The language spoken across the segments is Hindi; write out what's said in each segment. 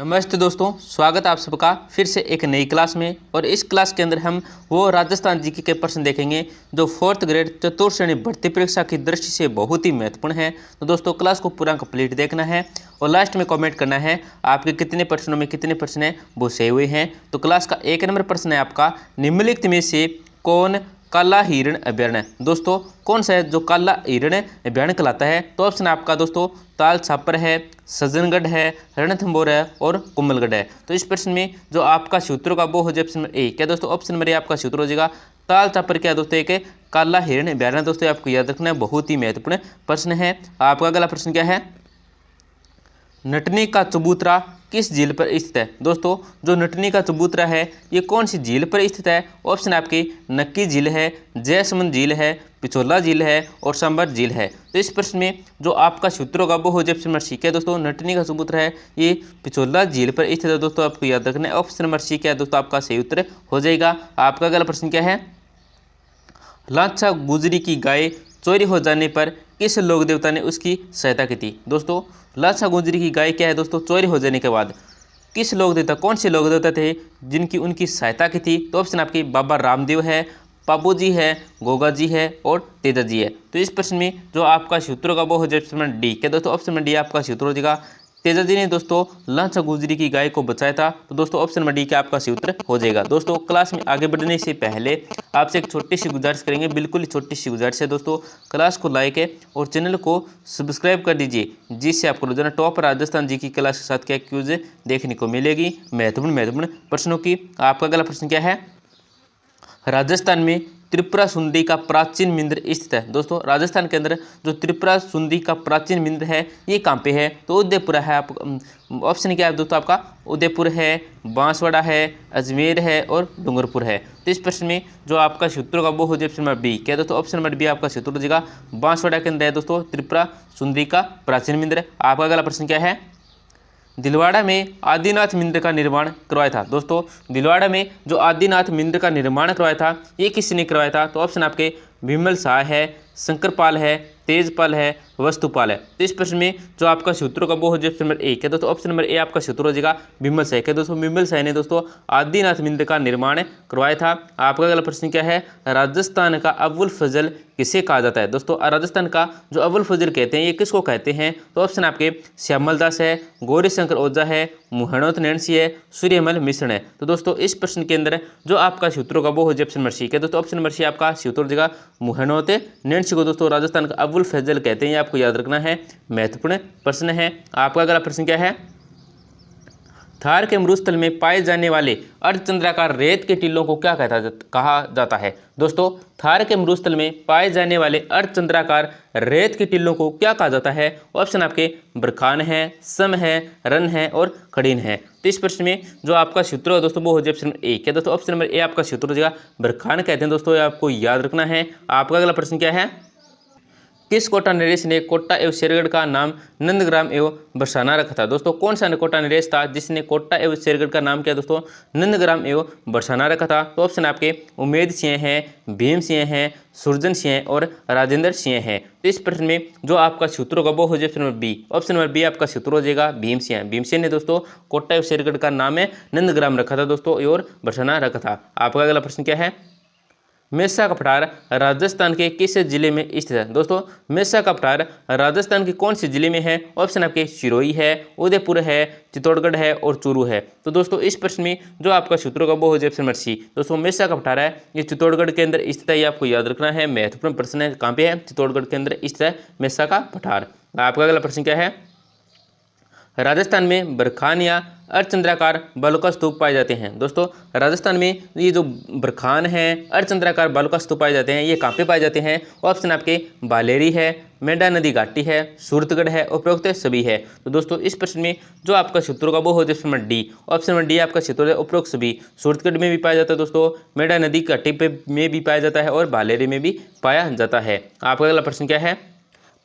नमस्ते दोस्तों, स्वागत है आप सबका फिर से एक नई क्लास में। और इस क्लास के अंदर हम वो राजस्थान जीके के प्रश्न देखेंगे जो 4th ग्रेड चतुर्थ श्रेणी भर्ती परीक्षा की दृष्टि से बहुत ही महत्वपूर्ण है। तो दोस्तों क्लास को पूरा कंप्लीट देखना है और लास्ट में कमेंट करना है आपके कितने प्रश्नों में कितने प्रश्न हैं वो सही हुए हैं। तो क्लास का 1 नंबर प्रश्न है आपका, निम्नलिखित में से कौन काला हिरण अभ्यारण्य। दोस्तों कौन सा है जो काला हिरण अभ्यारण्य कहलाता है? तो ऑप्शन है आपका दोस्तों ताल छापर है, सज्जनगढ़ है, रणथंभौर है और कुंभलगढ़ है। तो इस प्रश्न में जो आपका सूत्रों का वो हो जाए ऑप्शन नंबर ए। क्या दोस्तों ऑप्शन नंबर ए आपका सूत्र हो जाएगा ताल छापर। क्या दोस्तों एक काला हिरण अभ्यारण्य। दोस्तों आपको याद रखना है, बहुत ही महत्वपूर्ण प्रश्न है। आपका अगला प्रश्न क्या है, नटनी का चबूतरा किस झील पर स्थित है? दोस्तों जो नटनी का चबूतरा है ये कौन सी झील पर स्थित है? ऑप्शन आपकी नक्की झील है, जयसमंद झील है, पिछोला झील है और सांबर झील है। तो इस प्रश्न में जो आपका सूत्रों का वो हो जाए ऑप्शन नंबर सी। क्या दोस्तों नटनी का चबूतरा है ये पिछोला झील पर स्थित है। दोस्तों आपको याद रखना है ऑप्शन नंबर सी क्या है दोस्तों आपका सही उत्तर हो जाएगा। आपका अगला प्रश्न क्या है, लाछा गुजरी की गाय चोरी हो जाने पर किस लोक देवता ने उसकी सहायता की थी? दोस्तों लाछा गुजरी की गाय क्या है दोस्तों चोरी हो जाने के बाद किस लोक देवता, कौन से लोक देवता थे जिनकी उनकी सहायता की थी? तो ऑप्शन आपकी बाबा रामदेव है, पापू जी है, गोगा जी है और तेजा जी है। तो इस प्रश्न में जो आपका सूत्रों का वो हो जाए ऑप्शन नंबर डी। क्या दोस्तों ऑप्शन नंबर डी आपका सूत्र हो जाएगा तेजा जी ने दोस्तों लाछा गुजरी की गाय को बचाया था। तो दोस्तों ऑप्शन नंबर डी का आपका सूत्र हो जाएगा। दोस्तों क्लास में आगे बढ़ने से पहले आपसे एक छोटी सी गुजारिश करेंगे, बिल्कुल ही छोटी सी गुजारिश है दोस्तों, क्लास को लाइक है और चैनल को सब्सक्राइब कर दीजिए जिससे आपको रोजाना टॉप राजस्थान जी की क्लास के साथ क्या क्यूज देखने को मिलेगी महत्वपूर्ण प्रश्नों की। आपका अगला प्रश्न क्या है, राजस्थान में त्रिपुरा सुंदी का प्राचीन मंदिर स्थित है। दोस्तों राजस्थान के अंदर जो त्रिपुरा सुंदी का प्राचीन मंदिर है ये कहाँ पे है? तो उदयपुर है। आप ऑप्शन क्या है दोस्तों आपका उदयपुर है, बांसवाड़ा है, अजमेर है और डूंगरपुर है। तो इस प्रश्न में जो आपका सूत्रों का वो हो जाए ऑप्शन नंबर बी। क्या दोस्तों ऑप्शन नंबर बी आपका सूत्र हो जाएगा बांसवाड़ा के अंदर है दोस्तों त्रिपुरा सुंदी का प्राचीन मंदिर। आपका अगला प्रश्न क्या है, दिलवाड़ा में आदिनाथ मंदिर का निर्माण करवाया था। दोस्तों दिलवाड़ा में जो आदिनाथ मंदिर का निर्माण करवाया था ये किसने करवाया था? तो ऑप्शन आपके विमल शाह है, शंकरपाल है, तेजपाल है, वस्तुपाल है। तो इस प्रश्न में जो आपका सूत्रों का वो हो जाए ऑप्शन नंबर ए। क्या दोस्तों ऑप्शन नंबर ए आपका सूत्र हो जाएगा विमल शाह। क्या दोस्तों विमल शाह ने दोस्तों आदिनाथ मंदिर का निर्माण करवाया था। आपका अगला प्रश्न क्या है, राजस्थान का अबुल फजल किसे कहा जाता है? दोस्तों राजस्थान का जो अबुल फजल कहते हैं ये किसको कहते हैं? तो ऑप्शन आपके श्यामल दास है, गौरी शंकर ओझा है, मुहणोत नैणसी है, सूर्यमल मिश्रण है। तो दोस्तों इस प्रश्न के अंदर जो आपका सूत्रों का वो हो जाए ऑप्शन नंबर सी। क्या दोस्तों ऑप्शन नंबर सी आपका सूत्र हो जाएगा मुहणोत नैणसी को दोस्तों राजस्थान का अबुल फजल कहते हैं। ये आपको याद रखना है, महत्वपूर्ण प्रश्न है। आपका अगला प्रश्न क्या है, थार के मरुस्थल में पाए जाने वाले अर्धचंद्राकार रेत के टीलों को क्या कहा जाता है? दोस्तों थार के मरुस्थल में पाए जाने वाले अर्धचंद्राकार रेत के टीलों को क्या कहा जाता है? ऑप्शन आपके बरखान है, सम है, रन है और खड़ीन है। तो इस प्रश्न में जो आपका सूत्र है दोस्तों वो हो जाए ऑप्शन नंबर ए। क्या दोस्तों ऑप्शन नंबर ए आपका सूत्र हो जाएगा बरखान कहते हैं दोस्तों, ये आपको याद रखना है। आपका अगला प्रश्न क्या है, किस कोटा नरेश ने कोटा एवं शेरगढ़ का नाम नंदग्राम एवं बरसाना रखा था? दोस्तों कौन सा कोटा नरेश था जिसने कोटा एवं शेरगढ़ का नाम किया दोस्तों नंदग्राम एवं बरसाना रखा था? तो ऑप्शन आपके उमेद सिंह हैं, भीम सिंह हैं, सुरजन सिंह और राजेंद्र सिंह हैं। तो इस प्रश्न में जो आपका सूत्रों का वो हो जाए option number B. Option number B आपका सूत्र हो जाएगा भीम सिंह। भीम सिंह ने दोस्तों कोटा एवं शेरगढ़ का नाम है नंदग्राम रखा था दोस्तों और बरसाना रखा था। आपका अगला प्रश्न क्या है, मेसा का पठार राजस्थान के किस जिले में स्थित है? दोस्तों मेसा का पठार राजस्थान के कौन से जिले में है? ऑप्शन आपके सिरोही है, उदयपुर है, चित्तौड़गढ़ है और चूरू है। तो दोस्तों इस प्रश्न में जो आपका सूत्रों का वो हो जाए ऑप्शन नंबर सी। दोस्तों मेसा का पठार है ये चित्तौड़गढ़ के अंदर स्थित है, ये आपको याद रखना है, महत्वपूर्ण प्रश्न है। कहाँ पे है? चित्तौड़गढ़ के अंदर स्थित है मेसा का पठार। आपका अगला प्रश्न क्या है, राजस्थान में बरखान या अर्धचंद्राकार बालू का स्तूप पाए जाते हैं? दोस्तों राजस्थान में ये जो बरखान है अर्धचंद्राकार बालू का स्तूप पाए जाते हैं ये कहाँ पे पाए जाते हैं? ऑप्शन आपके बालेरी है, मेंढा नदी घाटी है, सूरतगढ़ है, उपरोक्त सभी है। तो दोस्तों इस प्रश्न में जो आपका सूत्रों का वो हो जाए option number D. Option number D आपका सूत्र है उपरोक्त सभी। सूरतगढ़ में भी पाया जाता है दोस्तों, मेंढा नदी घाटी पे में भी पाया जाता है और बालेरी में भी पाया जाता है। आपका अगला प्रश्न क्या है,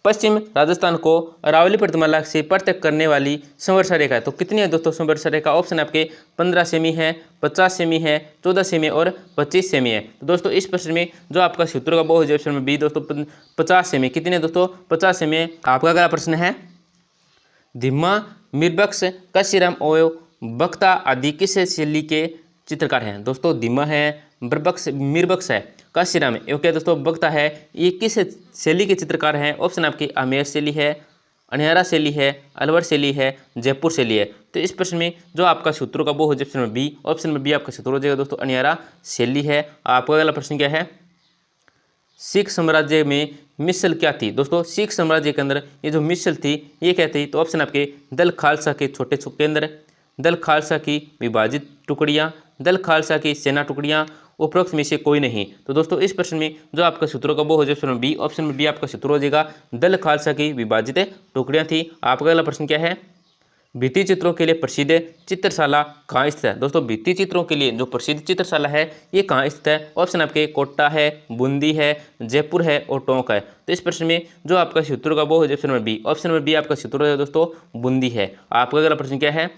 पश्चिम राजस्थान को अरावली पर्वतमाला से पृथक करने वाली संवर्षा रेखा है। तो कितनी है दोस्तों संवर्षा रेखा? ऑप्शन आपके 15 सेमी है, 50 सेमी है, 14 सेमी और 25 सेमी है। तो दोस्तों इस प्रश्न में जो आपका सूत्रों का वो हो जाए ऑप्शन में बी दोस्तों 50 सेमी। कितनी है दोस्तों? 50 सेमी है। आपका अगला प्रश्न है, धिम्मा, मीरबख्श, काशीराम और बख्ता आदि किस शैली के चित्रकार हैं? दोस्तों दिमा है, बरबक्स, मीरबख्श है, काशीराम है। ओके दोस्तों, बख्ता है ये किस शैली के चित्रकार हैं? ऑप्शन आपकी आमेर शैली है, अनियारा शैली है, अलवर शैली है, जयपुर शैली है। तो इस प्रश्न में जो आपका सूत्रों का वो हो जाए option number B. Option number B आपका सूत्र हो जाएगा दोस्तों अनियारा शैली है। आपका अगला प्रश्न क्या है? सिख साम्राज्य में मिसल क्या थी? दोस्तों सिख साम्राज्य के अंदर ये जो मिसल थी ये क्या थी? तो ऑप्शन आपके दल खालसा के छोटे केंद्र, दल खालसा की विभाजित टुकड़ियाँ, दल खालसा की सेना टुकड़ियाँ, उपरोक्त में से कोई नहीं। तो दोस्तों इस प्रश्न में जो आपका सूत्रों का वो हो जाए ऑप्शन बी। ऑप्शन में बी आपका सूत्र हो जाएगा दल खालसा की विभाजित टुकड़ियाँ थी। आपका अगला प्रश्न क्या है? भित्ति चित्रों के लिए प्रसिद्ध चित्रशाला कहाँ स्थित है? दोस्तों भित्ति चित्रों के लिए जो प्रसिद्ध चित्रशाला है ये कहाँ स्थित है? ऑप्शन आपके कोटा है, बूंदी है, जयपुर है और टोंक है। तो इस प्रश्न में जो आपका सूत्र का वो हो जाए option number B. Option number B आपका सूत्र है दोस्तों बूंदी है। आपका अगला प्रश्न क्या है?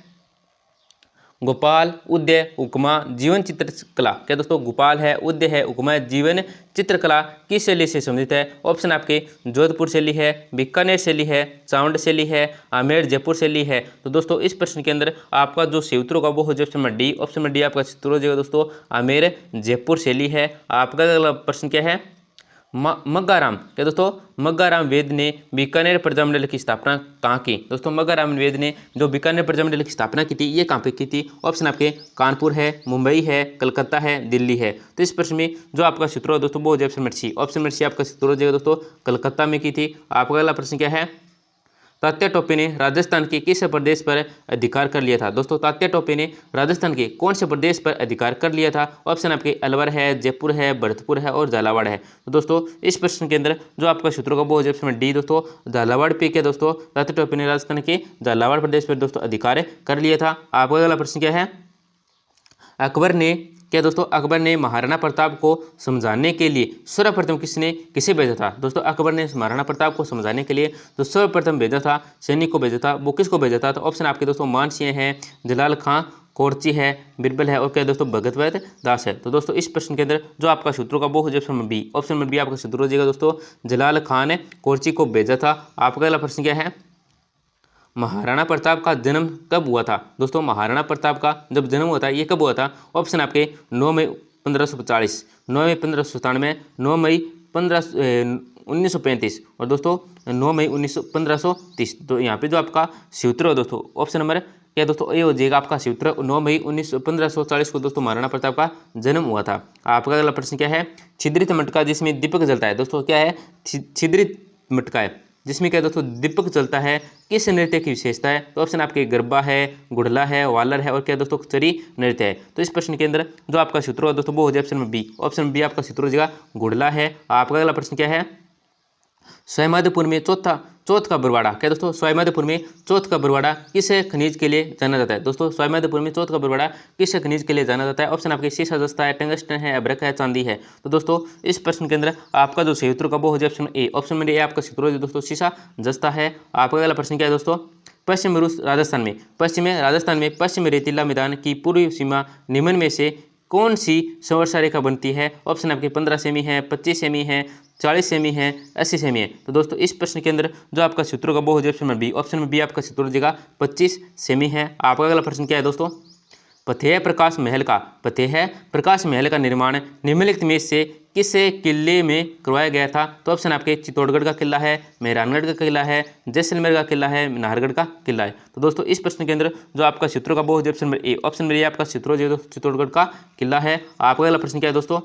गोपाल, उदय, उपमा, जीवन चित्रकला। क्या दोस्तों गोपाल है, उदय है, उपमा है, जीवन चित्रकला किस शैली से संबंधित है? ऑप्शन आपके जोधपुर शैली है, बीकानेर शैली है, चावंड शैली है, आमेर जयपुर शैली है। तो दोस्तों इस प्रश्न के अंदर आपका जो सूत्र का वो हो जाए option number D. Option number D आपका सूत्र हो जाएगा दोस्तों आमेर जयपुर शैली है। आपका अगला प्रश्न क्या है? मग्गाराम। क्या दोस्तों मग्गाराम वेद ने बीकानेर प्रजामंडल की स्थापना कहाँ की? दोस्तों मग्गाराम वेद ने जो बीकानेर प्रजामंडल की स्थापना की थी ये कहाँ पे की थी? ऑप्शन आपके कानपुर है, मुंबई है, कलकत्ता है, दिल्ली है। तो इस प्रश्न में जो आपका सूत्र है दोस्तों वो हो जाए option number C. Option number C आपका सूत्र हो जाएगा दोस्तों कलकत्ता में की थी। आपका अगला प्रश्न क्या है? तात्या टोपे ने राजस्थान के किस प्रदेश पर अधिकार कर लिया था? दोस्तों तात्या टोपे ने राजस्थान के कौन से प्रदेश पर अधिकार कर लिया था? ऑप्शन आपके अलवर है, जयपुर है, भरतपुर है और झालावाड़ है। तो दोस्तों इस प्रश्न के अंदर जो आपका सूत्रों का वो हो जाए ऑप्शन डी दोस्तों झालावाड़ पे क्या दोस्तों तात्या टोपे ने राजस्थान के झालावाड़ प्रदेश पर दोस्तों अधिकार कर लिया था। आपका अगला प्रश्न क्या है? अकबर ने क्या दोस्तों अकबर ने महाराणा प्रताप को समझाने के लिए सर्वप्रथम किसे भेजा था? दोस्तों अकबर ने महाराणा प्रताप को समझाने के लिए जो सर्वप्रथम भेजा था सैनिक को भेजा था वो किसको भेजा था? तो ऑप्शन आपके दोस्तों मानसिंह है, जलाल खां कोरची है, बिरबल है और क्या दोस्तों भगत दास है। तो दोस्तों इस प्रश्न के अंदर जो आपका सूत्रों का वो हो जाए option number B. Option number B आपका सूत्र हो जाएगा दोस्तों जलाल खां ने कोरची को भेजा था। आपका अगला प्रश्न क्या है? महाराणा प्रताप का जन्म कब हुआ था? दोस्तों महाराणा प्रताप का जब जन्म हुआ था ये कब हुआ था? ऑप्शन आपके 9 मई 1545, 9 मई 1597, 9 मई 1935 और दोस्तों 9 मई 1530। तो यहाँ पे जो आपका सूत्र है दोस्तों ऑप्शन नंबर क्या दोस्तों ये हो जाएगा आपका सूत्र 9 मई 1540 को दोस्तों महाराणा प्रताप का जन्म हुआ था। आपका अगला प्रश्न क्या है? छिद्रित मटका जिसमें दीपक जलता है। दोस्तों क्या है? छिद्रित मटका है जिसमें क्या दोस्तों दीपक जलता है किस नृत्य की विशेषता है? तो ऑप्शन आपके गरबा है, गुड़ला है, वालर है और क्या दोस्तों चरी नृत्य है। तो इस प्रश्न के अंदर जो आपका सूत्र है दोस्तों वो हो जाए option number B. Option B आपका सूत्र हो जाएगा गुड़ला है। आपका अगला प्रश्न क्या है? स्वाईमाधोपुर में चौथ का बरवाड़ा। क्या दोस्तों स्वाईमाधोपुर में चौथ का बरवाड़ा किस खनिज के लिए जाना जाता है? दोस्तों स्वाईमाधोपुर में चौथ का बरवाड़ा किस खनिज के लिए जाना जाता है? ऑप्शन आपके सीसा जस्ता है, टंगस्टन है, अभ्रक है, चांदी है। तो दोस्तों इस प्रश्न के अंदर आपका जो सूत्र का वो हो जाए ऑप्शन ए। ऑप्शन में ए आपका सूत्र हो जाए दोस्तों सीसा जस्ता है। आपका अगला प्रश्न क्या है दोस्तों? पश्चिम राजस्थान में पश्चिम रेतीला मैदान की पूर्वी सीमा निम्न में से कौन सी संवर्षा रेखा बनती है? ऑप्शन आपके 15 सेमी है, 25 सेमी है, 40 सेमी है, 80 सेमी है। तो दोस्तों इस प्रश्न के अंदर जो आपका सूत्र का वो हो जाए option number B. Option number B आपका सूत्र हो जाएगा 25 सेमी है। आपका अगला प्रश्न क्या है दोस्तों? फतेह प्रकाश महल का निर्माण निम्नलिखित में से किस किले में करवाया गया था? तो ऑप्शन आपके चित्तौड़गढ़ का किला है, मेहरानगढ़ का किला है, जैसलमेर का किला है, नाहरगढ़ का किला है। तो दोस्तों इस प्रश्न के अंदर जो आपका सूत्रों का वो हो जाए option number A. Option number A आपका सूत्र हो जाए चित्तौड़गढ़ का किला है। आपका अगला प्रश्न क्या है दोस्तों?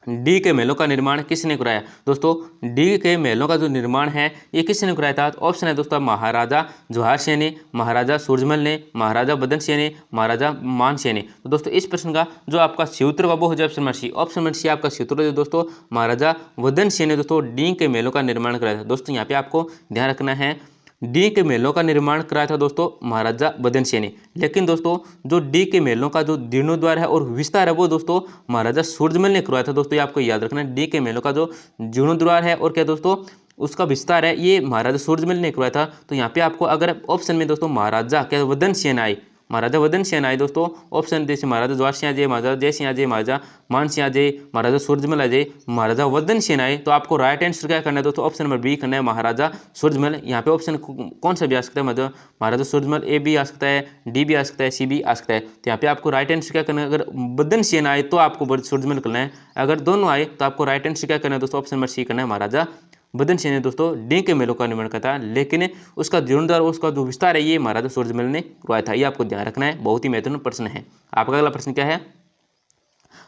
डी के महलों का निर्माण किसने कराया? दोस्तों डी के महलों का जो निर्माण है ये किसने कराया था? तो ऑप्शन है दोस्तों महाराजा जोहार सिंह ने, महाराजा सूरजमल ने, महाराजा बदन सिंह ने, महाराजा मान सिंह ने। तो दोस्तों इस प्रश्न का जो आपका सूत्र का वो हो जाए option number C. Option number C आपका सूत्र दोस्तों महाराजा वदन सिंह ने दोस्तों डी के महलों का निर्माण कराया था। दोस्तों यहाँ पे आपको ध्यान रखना है डी के महलों का निर्माण कराया था दोस्तों महाराजा बदन सिंह ने, लेकिन दोस्तों जो डी के महलों का जो जीर्णोद्वार है और विस्तार है वो दोस्तों महाराजा सूरजमल ने करवाया था। दोस्तों ये आपको याद रखना है डी के महलों का जो जीर्णोद्वार है और क्या दोस्तों उसका विस्तार है ये महाराजा सूरजमल ने करवाया था। तो यहाँ पे आपको अगर ऑप्शन में दोस्तों महाराजा क्या वदन सिंह आई महाराजा वदन सेन आए दोस्तों। ऑप्शन जैसे महाराजा जवाहर सिंह जय, महाराजा जय सिंह जय, महाराजा मान सिंह जय, महाराजा सूरजमल जय, महाराजा वदन सेन आए, तो आपको राइट आंसर क्या करना है दोस्तों, ऑप्शन नंबर बी करना है, महाराजा सूरजमल। यहाँ पे ऑप्शन कौन सा भी आ सकता है, मतलब महाराजा सूरजमल ए भी आ सकता है, डी भी आ सकता है, सी भी आ सकता है। तो यहाँ पे आपको राइट आंसर क्या करना है, अगर वदन सेन आए तो आपको सूरजमल करना है, अगर दोनों आए तो आपको राइट आंसर क्या करना है दोस्तों, ऑप्शन नंबर सी करना है, महाराजा वदन सेन ने दोस्तों डी के महलों का निर्माण करा था, लेकिन उसका जीर्णोद्धार, उसका जो विस्तार है ये महाराजा सूरजमल ने करवाया था। ये आपको ध्यान रखना है, बहुत ही महत्वपूर्ण प्रश्न है। आपका अगला प्रश्न क्या है,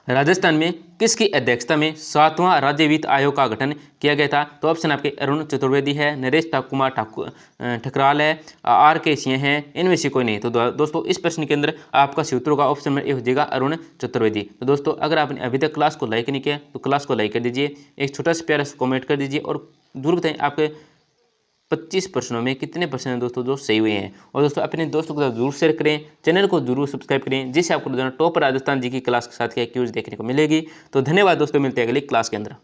राजस्थान में किसकी अध्यक्षता में 7वां राज्य वित्त आयोग का गठन किया गया था। तो ऑप्शन आपके अरुण चतुर्वेदी है, नरेश कुमार ठकराल है, आर के सिंह है, इनमें से कोई नहीं। तो दोस्तों इस प्रश्न के अंदर आपका सही उत्तर होगा ऑप्शन नंबर ए हो जाएगा, अरुण चतुर्वेदी। तो दोस्तों अगर आपने अभी तक क्लास को लाइक नहीं किया तो क्लास को लाइक कर दीजिए, एक छोटा सा प्यारा सा कॉमेंट कर दीजिए और जरूर बताएं आपके 25 प्रश्नों में कितने प्रश्न हैं दोस्तों जो सही हुए हैं। और दोस्तों अपने दोस्तों के साथ जरूर शेयर करें, चैनल को जरूर सब्सक्राइब करें, जिससे आपको रोजाना टॉप राजस्थान जी की क्लास के साथ क्या क्यूज देखने को मिलेगी। तो धन्यवाद दोस्तों, मिलते हैं अगली क्लास के अंदर।